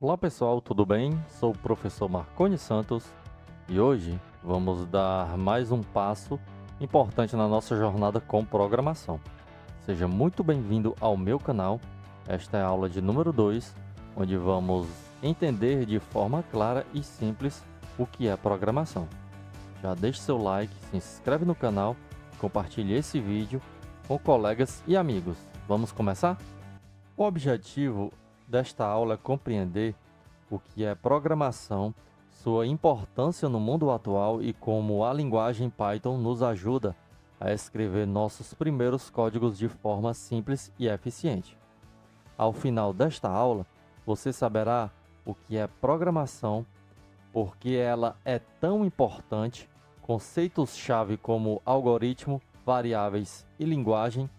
Olá pessoal, tudo bem? Sou o professor Marconi Santos e hoje vamos dar mais um passo importante na nossa jornada com programação. Seja muito bem-vindo ao meu canal. Esta é a aula de número 2, onde vamos entender de forma clara e simples o que é programação. Já deixe seu like, se inscreve no canal, compartilhe esse vídeo com colegas e amigos. Vamos começar? O objetivo desta aula é compreender o que é programação, sua importância no mundo atual e como a linguagem Python nos ajuda a escrever nossos primeiros códigos de forma simples e eficiente. Ao final desta aula, você saberá o que é programação, por que ela é tão importante, conceitos-chave como algoritmo, variáveis e linguagem,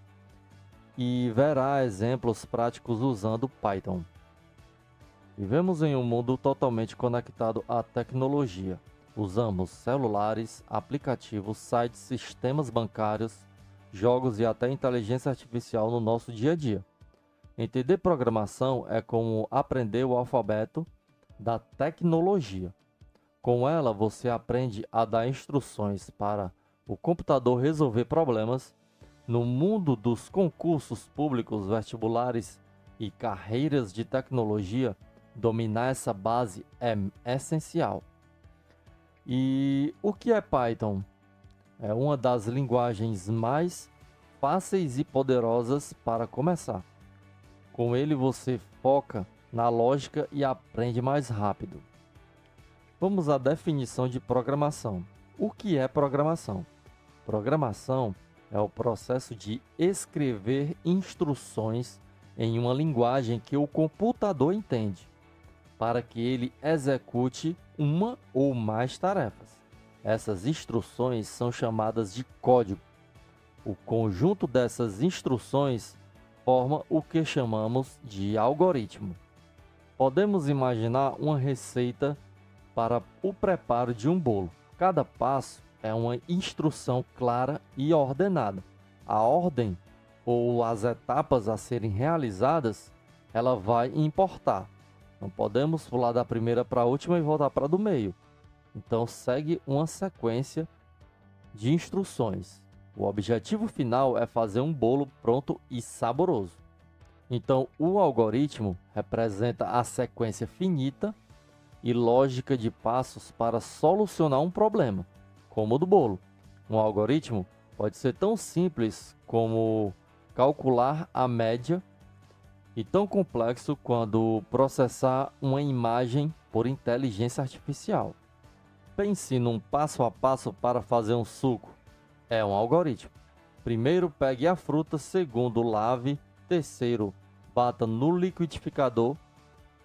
e verá exemplos práticos usando Python. Vivemos em um mundo totalmente conectado à tecnologia. Usamos celulares, aplicativos, sites, sistemas bancários, jogos e até inteligência artificial no nosso dia a dia. Entender programação é como aprender o alfabeto da tecnologia. Com ela, você aprende a dar instruções para o computador resolver problemas. No mundo dos concursos públicos, vestibulares e carreiras de tecnologia, dominar essa base é essencial. E o que é Python? É uma das linguagens mais fáceis e poderosas para começar. Com ele você foca na lógica e aprende mais rápido. Vamos à definição de programação. O que é programação? Programação é o processo de escrever instruções em uma linguagem que o computador entende, para que ele execute uma ou mais tarefas. Essas instruções são chamadas de código. O conjunto dessas instruções forma o que chamamos de algoritmo. Podemos imaginar uma receita para o preparo de um bolo. Cada passo é uma instrução clara e ordenada. A ordem ou as etapas a serem realizadas, ela vai importar. Não podemos pular da primeira para a última e voltar para a do meio. Então segue uma sequência de instruções. O objetivo final é fazer um bolo pronto e saboroso. Então o algoritmo representa a sequência finita e lógica de passos para solucionar um problema, como o do bolo. Um algoritmo pode ser tão simples como calcular a média e tão complexo quanto processar uma imagem por inteligência artificial. Pense num passo a passo para fazer um suco. É um algoritmo. Primeiro, pegue a fruta. Segundo, lave. Terceiro, bata no liquidificador.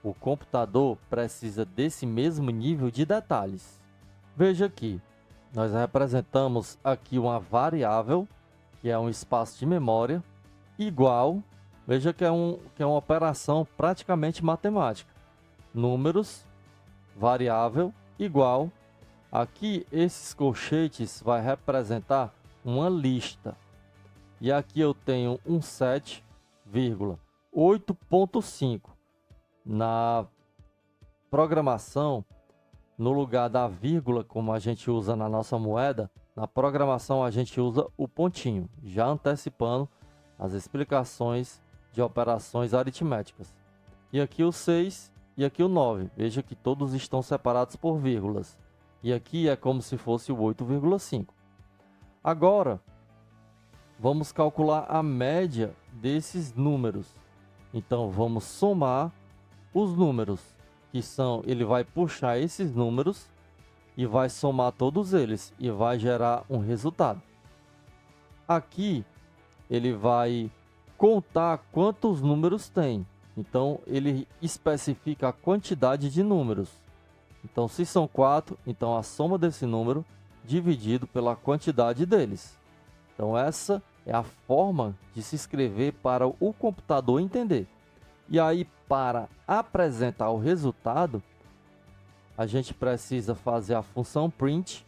O computador precisa desse mesmo nível de detalhes. Veja aqui, nós representamos aqui uma variável, que é um espaço de memória, igual, veja que é uma operação praticamente matemática. Números, variável, igual. Aqui, esses colchetes vai representar uma lista. E aqui eu tenho um 7,8.5. Na programação, no lugar da vírgula, como a gente usa na nossa moeda, na programação a gente usa o pontinho, já antecipando as explicações de operações aritméticas. E aqui o 6 e aqui o 9. Veja que todos estão separados por vírgulas. E aqui é como se fosse o 8,5. Agora, vamos calcular a média desses números. Então, vamos somar os números, que são, ele vai puxar esses números e vai somar todos eles e vai gerar um resultado. Aqui ele vai contar quantos números tem. Então ele especifica a quantidade de números. Então se são 4, então a soma desse número dividido pela quantidade deles. Então essa é a forma de se escrever para o computador entender. E aí, para apresentar o resultado, a gente precisa fazer a função print,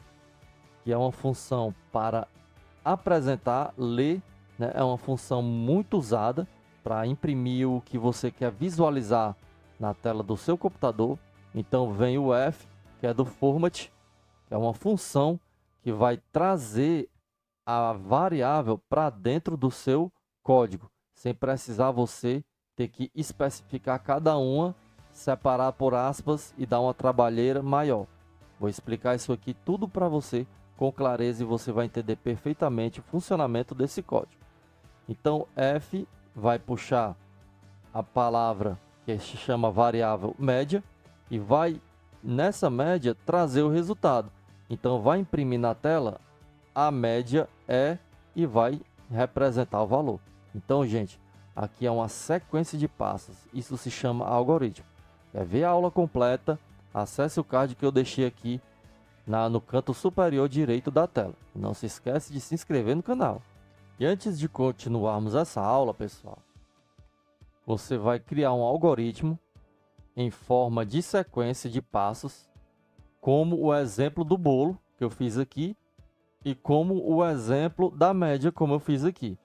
que é uma função para apresentar, ler, né? É uma função muito usada para imprimir o que você quer visualizar na tela do seu computador. Então vem o F, que é do format, que é uma função que vai trazer a variável para dentro do seu código, sem precisar você ter que especificar cada uma, separar por aspas e dar uma trabalheira maior. Vou explicar isso aqui tudo para você com clareza e você vai entender perfeitamente o funcionamento desse código. Então F vai puxar a palavra que se chama variável média e vai nessa média trazer o resultado. Então vai imprimir na tela a média e vai representar o valor. Então, gente, aqui é uma sequência de passos. Isso se chama algoritmo. Quer ver a aula completa? Acesse o card que eu deixei aqui no canto superior direito da tela. Não se esquece de se inscrever no canal. E antes de continuarmos essa aula, pessoal, você vai criar um algoritmo em forma de sequência de passos, como o exemplo do bolo que eu fiz aqui e como o exemplo da média, como eu fiz aqui.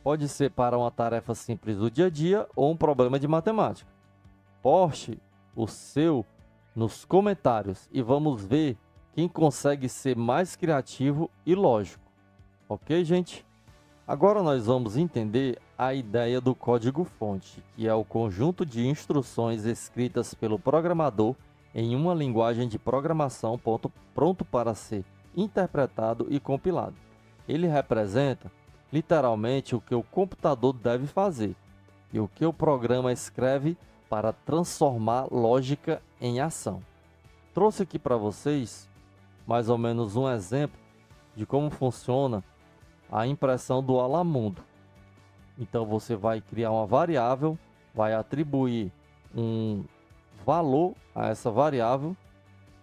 Pode ser para uma tarefa simples do dia a dia ou um problema de matemática. Poste o seu nos comentários e vamos ver quem consegue ser mais criativo e lógico. Ok, gente? Agora nós vamos entender a ideia do código-fonte, que é o conjunto de instruções escritas pelo programador em uma linguagem de programação pronto para ser interpretado e compilado. Ele representa literalmente o que o computador deve fazer e o que o programa escreve para transformar lógica em ação. Trouxe aqui para vocês mais ou menos um exemplo de como funciona a impressão do Alamundo. Então você vai criar uma variável, vai atribuir um valor a essa variável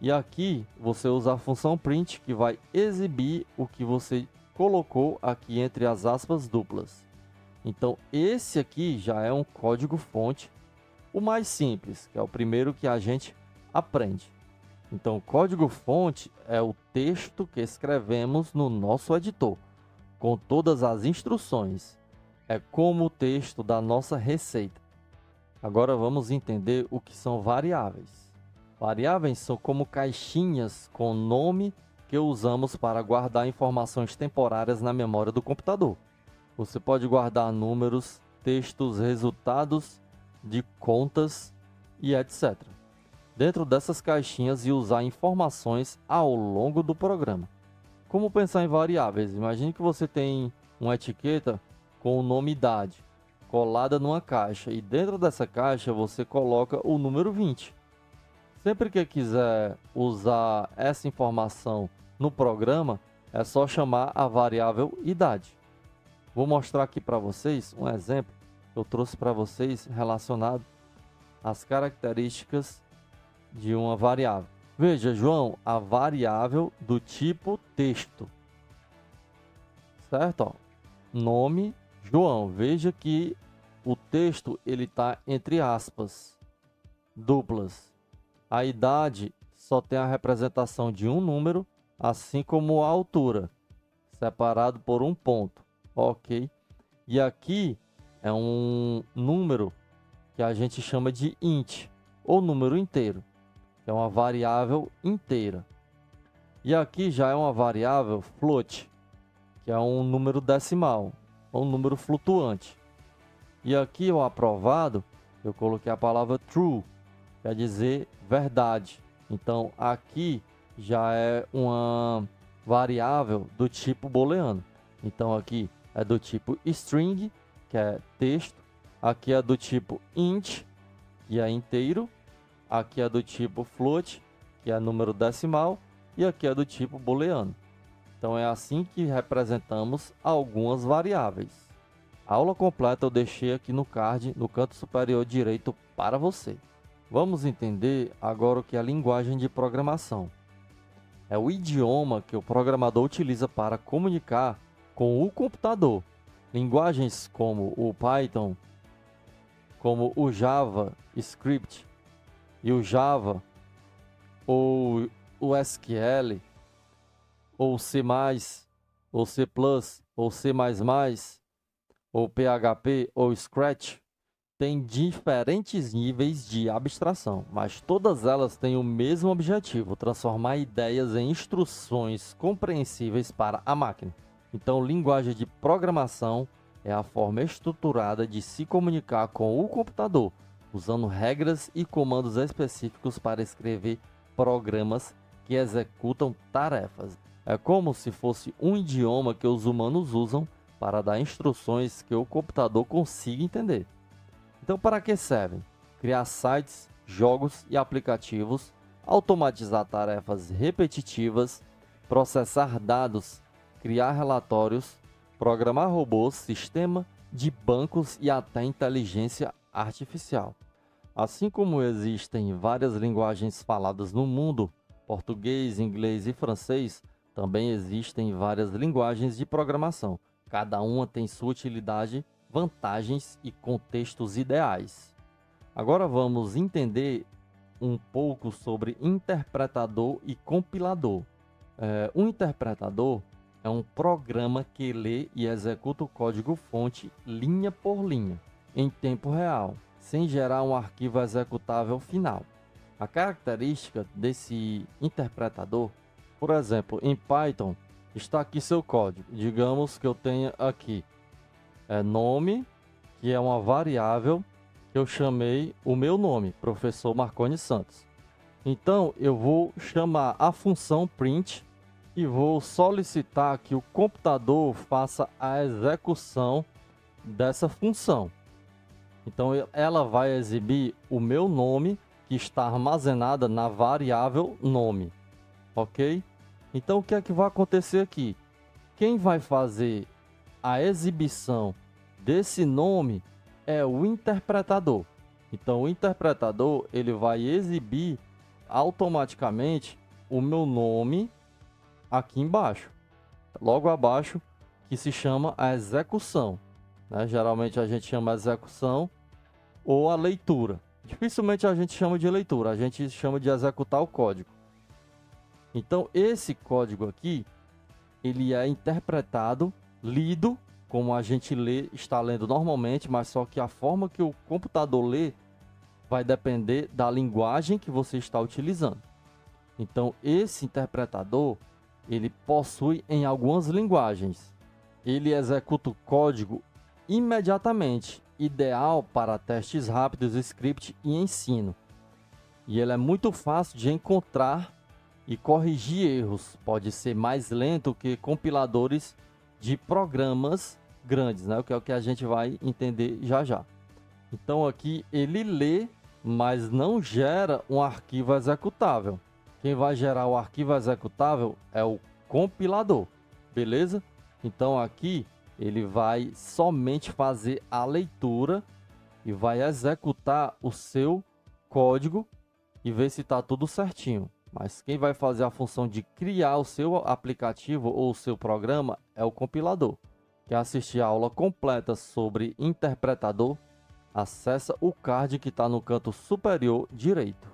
e aqui você usa a função print, que vai exibir o que você colocou aqui entre as aspas duplas. Então esse aqui já é um código-fonte, o mais simples, que é o primeiro que a gente aprende. Então o código-fonte é o texto que escrevemos no nosso editor, com todas as instruções. É como o texto da nossa receita. Agora vamos entender o que são variáveis. Variáveis são como caixinhas com nome que usamos para guardar informações temporárias na memória do computador. Você pode guardar números, textos, resultados de contas e etc. dentro dessas caixinhas e usar informações ao longo do programa. Como pensar em variáveis? Imagine que você tem uma etiqueta com o nome idade colada numa caixa e dentro dessa caixa você coloca o número 20. Sempre que quiser usar essa informação no programa, é só chamar a variável idade. Vou mostrar aqui para vocês um exemplo que eu trouxe para vocês relacionado às características de uma variável. Veja, João, a variável do tipo texto, certo? Ó, nome João. Veja que o texto ele está entre aspas duplas. A idade só tem a representação de um número, assim como a altura, separado por um ponto, ok? E aqui é um número que a gente chama de int, ou número inteiro, que é uma variável inteira. E aqui já é uma variável float, que é um número decimal, ou um número flutuante. E aqui o aprovado, eu coloquei a palavra true, quer dizer verdade. Então aqui já é uma variável do tipo booleano. Então aqui é do tipo string, que é texto. Aqui é do tipo int, que é inteiro. Aqui é do tipo float, que é número decimal. E aqui é do tipo booleano. Então é assim que representamos algumas variáveis. A aula completa eu deixei aqui no card, no canto superior direito para você. Vamos entender agora o que é a linguagem de programação. É o idioma que o programador utiliza para comunicar com o computador. Linguagens como o Python, como o JavaScript e o Java, ou o SQL, ou C++, ou C++, ou C++, ou PHP, ou Scratch, têm diferentes níveis de abstração, mas todas elas têm o mesmo objetivo: transformar ideias em instruções compreensíveis para a máquina. Então, linguagem de programação é a forma estruturada de se comunicar com o computador, usando regras e comandos específicos para escrever programas que executam tarefas. É como se fosse um idioma que os humanos usam para dar instruções que o computador consiga entender. Então, para que servem? Criar sites, jogos e aplicativos, automatizar tarefas repetitivas, processar dados, criar relatórios, programar robôs, sistema de bancos e até inteligência artificial. Assim como existem várias linguagens faladas no mundo, português, inglês e francês, também existem várias linguagens de programação. Cada uma tem sua utilidade, vantagens e contextos ideais. Agora vamos entender um pouco sobre interpretador e compilador. Um interpretador é um programa que lê e executa o código-fonte linha por linha, em tempo real, sem gerar um arquivo executável final. A característica desse interpretador, por exemplo, em Python, está aqui seu código. Digamos que eu tenha aqui nome, que é uma variável que eu chamei o meu nome, professor Marconi Santos. Então, eu vou chamar a função print e vou solicitar que o computador faça a execução dessa função. Então, ela vai exibir o meu nome, que está armazenada na variável nome. Ok? Então, o que é que vai acontecer aqui? Quem vai fazer a exibição desse nome é o interpretador. Então, o interpretador ele vai exibir automaticamente o meu nome aqui embaixo, logo abaixo, que se chama a execução, né? Geralmente a gente chama execução ou a leitura. Dificilmente a gente chama de leitura, a gente chama de executar o código. Então esse código aqui, ele é interpretado, lido, como a gente está lendo normalmente, mas só que a forma que o computador lê vai depender da linguagem que você está utilizando. Então esse interpretador, ele possui em algumas linguagens. Ele executa o código imediatamente, ideal para testes rápidos, script e ensino. E ele é muito fácil de encontrar e corrigir erros. Pode ser mais lento que compiladores de programas grandes, né? Que é o que a gente vai entender já já. Então aqui ele lê, mas não gera um arquivo executável. Quem vai gerar o arquivo executável é o compilador, beleza? Então aqui ele vai somente fazer a leitura e vai executar o seu código e ver se está tudo certinho. Mas quem vai fazer a função de criar o seu aplicativo ou o seu programa é o compilador. Quer assistir a aula completa sobre interpretador? Acesse o card que está no canto superior direito.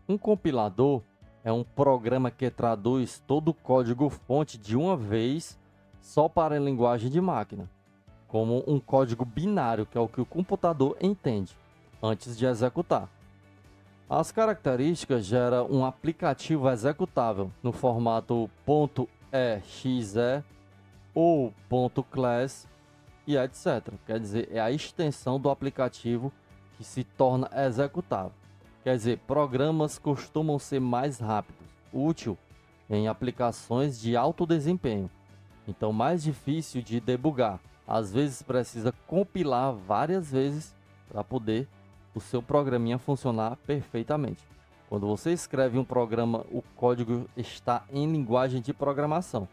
Um compilador é um programa que traduz todo o código-fonte de uma vez só para a linguagem de máquina, como um código binário, que é o que o computador entende, antes de executar. As características geram um aplicativo executável no formato .exe ou .class e etc. Quer dizer, é a extensão do aplicativo que se torna executável. Quer dizer, programas costumam ser mais rápidos, útil em aplicações de alto desempenho, então mais difícil de debugar. Às vezes precisa compilar várias vezes para poder o seu programinha funcionar perfeitamente. Quando você escreve um programa, o código está em linguagem de programação,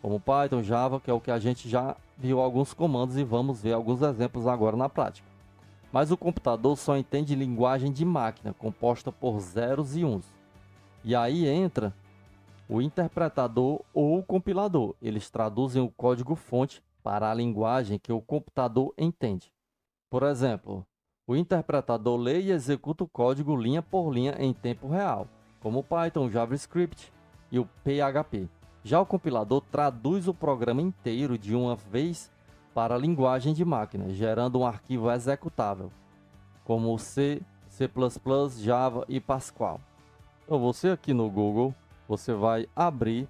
como Python, Java, que é o que a gente já viu alguns comandos e vamos ver alguns exemplos agora na prática. Mas o computador só entende linguagem de máquina, composta por zeros e uns. E aí entra o interpretador ou o compilador. Eles traduzem o código-fonte para a linguagem que o computador entende. Por exemplo, o interpretador lê e executa o código linha por linha em tempo real, como o Python, o JavaScript e o PHP. Já o compilador traduz o programa inteiro de uma vez para a linguagem de máquina, gerando um arquivo executável, como C, C++, Java e Pascal. Então você aqui no Google, você vai abrir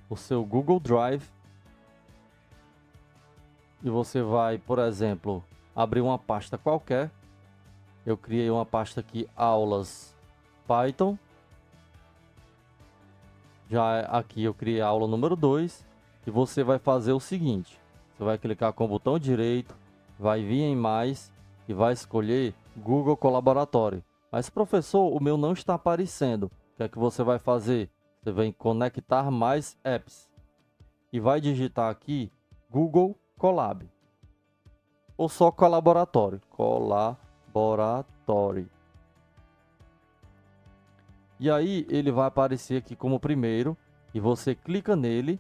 o seu Google Drive e você vai, por exemplo, abrir uma pasta qualquer. Eu criei uma pasta aqui, aulas Python. Já aqui eu criei a aula número 2 e você vai fazer o seguinte: você vai clicar com o botão direito, vai vir em mais e vai escolher Google Colaboratório. Mas professor, o meu não está aparecendo. O que é que você vai fazer? Você vem conectar mais apps e vai digitar aqui Google Colab ou só Colaboratório. Colaboratório. E aí ele vai aparecer aqui como primeiro e você clica nele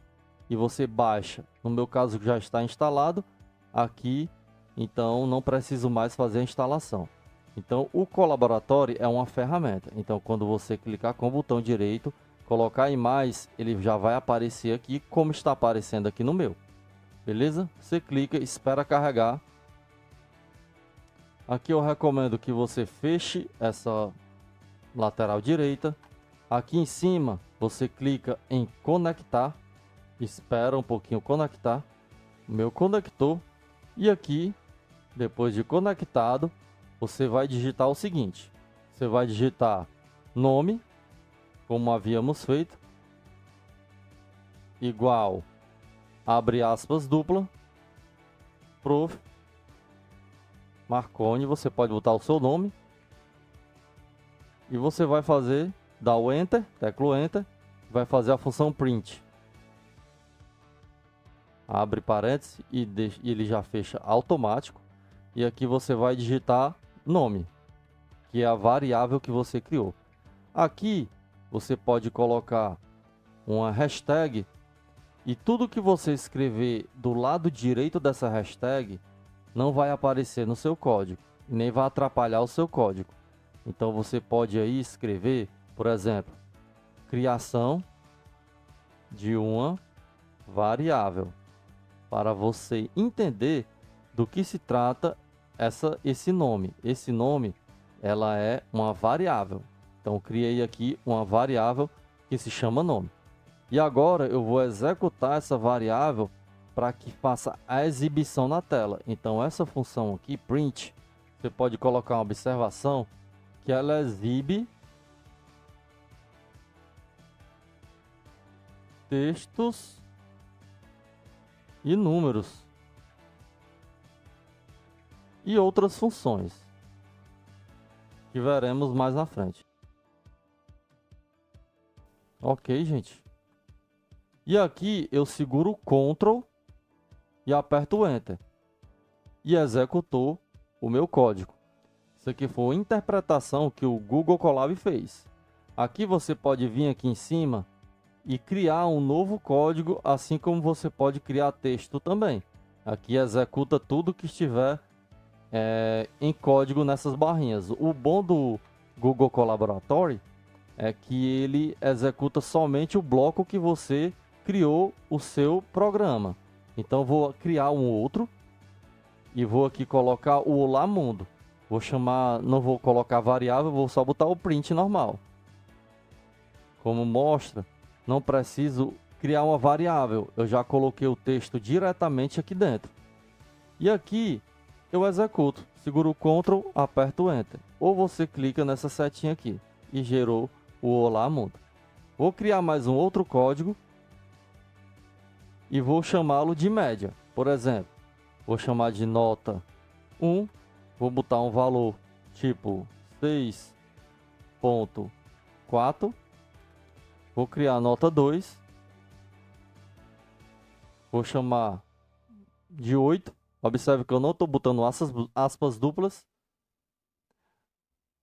e você baixa. No meu caso já está instalado aqui, então não preciso mais fazer a instalação. Então o Colaboratório é uma ferramenta. Então quando você clicar com o botão direito, colocar em mais, ele já vai aparecer aqui como está aparecendo aqui no meu. Beleza? Você clica, espera carregar. Aqui eu recomendo que você feche essa lateral direita. Aqui em cima você clica em conectar, espera um pouquinho conectar. O meu conector. E aqui, depois de conectado, você vai digitar o seguinte: você vai digitar nome, como havíamos feito, igual, abre aspas dupla, prof. Marconi. Você pode botar o seu nome. E você vai fazer, dá o Enter, tecla o Enter, vai fazer a função print. Abre parênteses e ele já fecha automático. E aqui você vai digitar nome, que é a variável que você criou. Aqui você pode colocar uma hashtag e tudo que você escrever do lado direito dessa hashtag não vai aparecer no seu código, nem vai atrapalhar o seu código. Então você pode aí escrever, por exemplo, criação de uma variável, para você entender do que se trata esse nome. Esse nome, ela é uma variável. Então eu criei aqui uma variável que se chama nome. E agora eu vou executar essa variável para que faça a exibição na tela. Então essa função aqui, print, você pode colocar uma observação que ela exibe textos e números e outras funções que veremos mais na frente. Ok, gente. E aqui eu seguro o Ctrl e aperto o Enter e executou o meu código. Isso aqui foi a interpretação que o Google Colab fez. Aqui você pode vir aqui em cima e criar um novo código, assim como você pode criar texto também. Aqui executa tudo que estiver em código nessas barrinhas. O bom do Google Colaboratory é que ele executa somente o bloco que você criou o seu programa. Então vou criar um outro e vou aqui colocar o Olá Mundo. Vou chamar, não vou colocar variável, vou só botar o print normal. Como mostra, não preciso criar uma variável. Eu já coloquei o texto diretamente aqui dentro. E aqui eu executo. Seguro o Ctrl, aperto o Enter. Ou você clica nessa setinha aqui e gerou o Olá Mundo. Vou criar mais um outro código e vou chamá-lo de média. Por exemplo, vou chamar de nota 1. Vou botar um valor tipo 6.4. Vou criar a nota 2. Vou chamar de 8. Observe que eu não estou botando aspas duplas.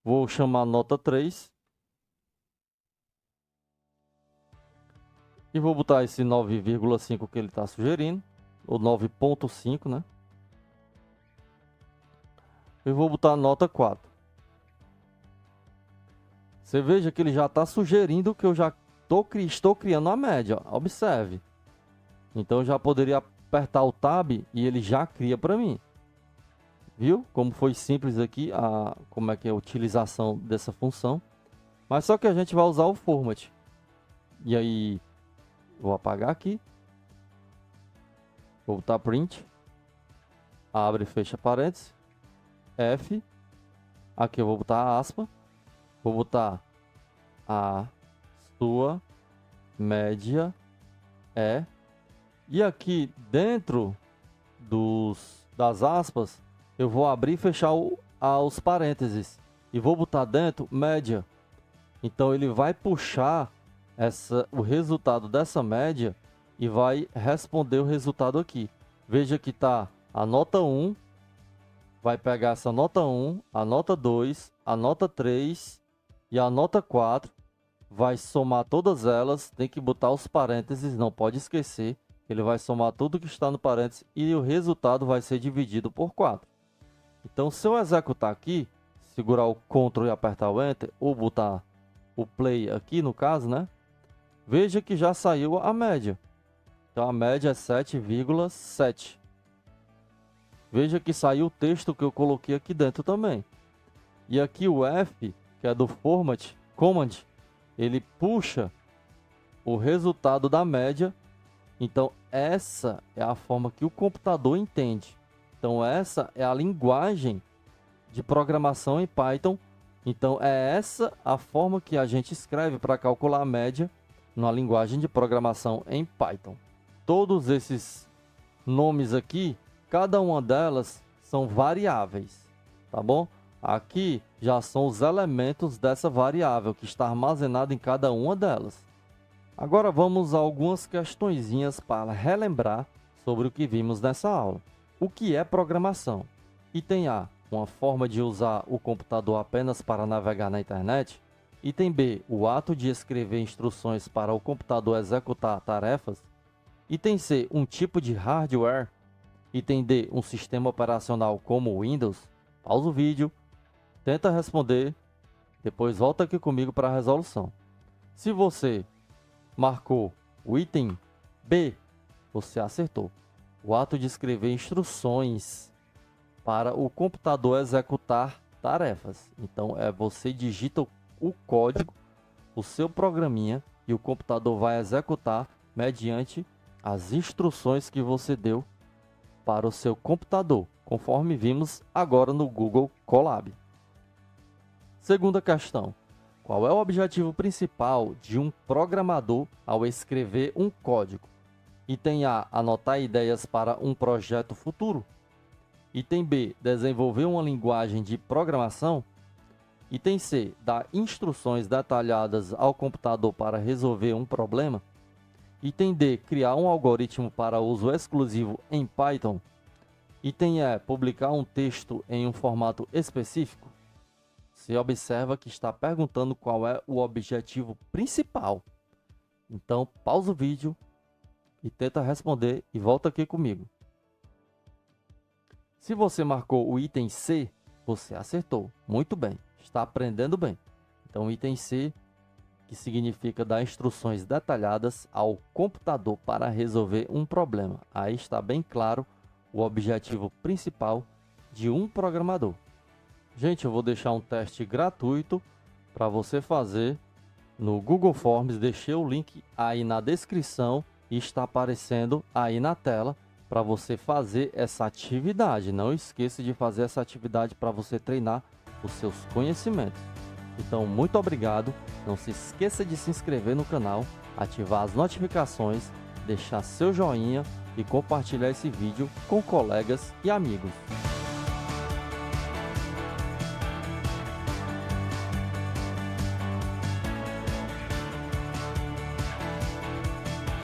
Vou chamar nota 3. E vou botar esse 9,5 que ele está sugerindo. Ou 9,5, né? E vou botar nota 4. Você veja que ele já está sugerindo que eu já estou criando a média. Observe. Então eu já poderia apertar o Tab e ele já cria para mim. Viu como foi simples aqui como é que é a utilização dessa função? Mas só que a gente vai usar o format. E aí, vou apagar aqui. Vou botar print. Abre e fecha parênteses. F. Aqui eu vou botar aspa. Vou botar a sua média é. E aqui dentro das aspas, eu vou abrir e fechar os parênteses. E vou botar dentro média. Então ele vai puxar o resultado dessa média e vai responder o resultado aqui. Veja que está a nota 1. Vai pegar essa nota 1, a nota 2, a nota 3 e a nota 4. Vai somar todas elas. Tem que botar os parênteses, não pode esquecer. Ele vai somar tudo que está no parênteses e o resultado vai ser dividido por 4. Então, se eu executar aqui, segurar o Ctrl e apertar o Enter, ou botar o Play aqui no caso, né? Veja que já saiu a média. Então, a média é 7,7. Veja que saiu o texto que eu coloquei aqui dentro também. E aqui o F, que é do Format, Command, ele puxa o resultado da média. Então, essa é a forma que o computador entende. Então, essa é a linguagem de programação em Python. Então, é essa a forma que a gente escreve para calcular a média na linguagem de programação em Python. Todos esses nomes aqui, cada uma delas são variáveis, tá bom? Aqui já são os elementos dessa variável que está armazenado em cada uma delas. Agora vamos a algumas questõezinhas para relembrar sobre o que vimos nessa aula. O que é programação? Item A, uma forma de usar o computador apenas para navegar na internet. Item B, o ato de escrever instruções para o computador executar tarefas. Item C, um tipo de hardware. Item D, um sistema operacional como o Windows. Pausa o vídeo, tenta responder, depois volta aqui comigo para a resolução. Se você marcou o item B, você acertou. O ato de escrever instruções para o computador executar tarefas. Então, você digita o código, o seu programinha, e o computador vai executar mediante as instruções que você deu para o seu computador, conforme vimos agora no Google Colab. Segunda questão. Qual é o objetivo principal de um programador ao escrever um código? Item A, anotar ideias para um projeto futuro. Item B, desenvolver uma linguagem de programação. Item C, dar instruções detalhadas ao computador para resolver um problema. Item D, criar um algoritmo para uso exclusivo em Python. Item E, publicar um texto em um formato específico. Você observa que está perguntando qual é o objetivo principal. Então, pausa o vídeo e tenta responder e volta aqui comigo. Se você marcou o item C, você acertou. Muito bem, está aprendendo bem. Então, o item C, que significa dar instruções detalhadas ao computador para resolver um problema. Aí está bem claro o objetivo principal de um programador. Gente, eu vou deixar um teste gratuito para você fazer no Google Forms. Deixei o link aí na descrição e está aparecendo aí na tela para você fazer essa atividade. Não esqueça de fazer essa atividade para você treinar os seus conhecimentos. Então, muito obrigado. Não se esqueça de se inscrever no canal, ativar as notificações, deixar seu joinha e compartilhar esse vídeo com colegas e amigos.